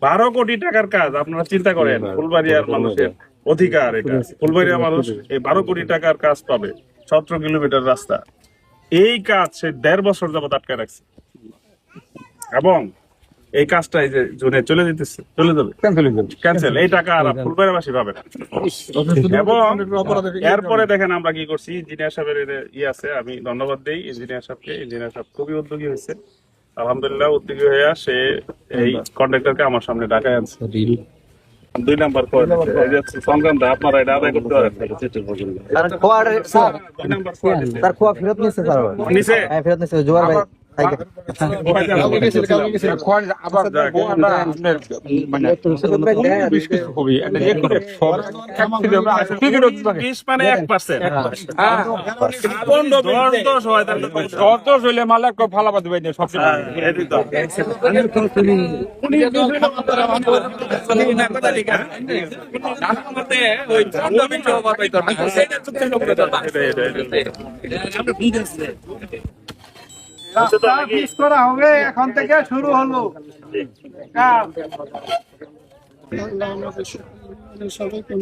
12 কোটি টাকার কাজ আপনারা চিন্তা করেন। ফুলবাড়িয়ার মানুষের অধিকার এটা। ফুলবাড়িয়ার মানুষ এই 12 কোটি টাকার কাজ পাবে। 17 কিলোমিটার রাস্তা, এই কাজ সে 1.5 বছর যাবত আটকায় রাখছে এবং এই কাজটা এই যে জুনে চলে যেতেছে, চলে যাবে, ক্যান্সেল। এই টাকা আর ফুলবাড়িয়াবাসী পাবে না। এবং এরপরে দেখেন আমরা কি করছি, ইঞ্জিনিয়ার সাহেবের আছে, আমি ধন্যবাদ দেই ইঞ্জিনিয়ার সাহেবকে। ইঞ্জিনিয়ার সাহেব খুবই উদ্যোগী হয়েছে, আলহামদুলিল্লাহ। উদ্যোগী হয়ে সে এই কন্ট্রাক্টরকে আমার সামনে ডাকায় আনছে। 2 নাম্বার করে দিচ্ছে, এই যে সংক্রান্ত আপনারা এটা আদায় করতে পারেন। তার খোয়া ফেরত নিচ্ছে স্যার, নিচে হ্যাঁ ফেরত নিচ্ছে জোয়ার ভাই। করা হবে, এখন থেকে শুরু হলো কাজ। সবাইকে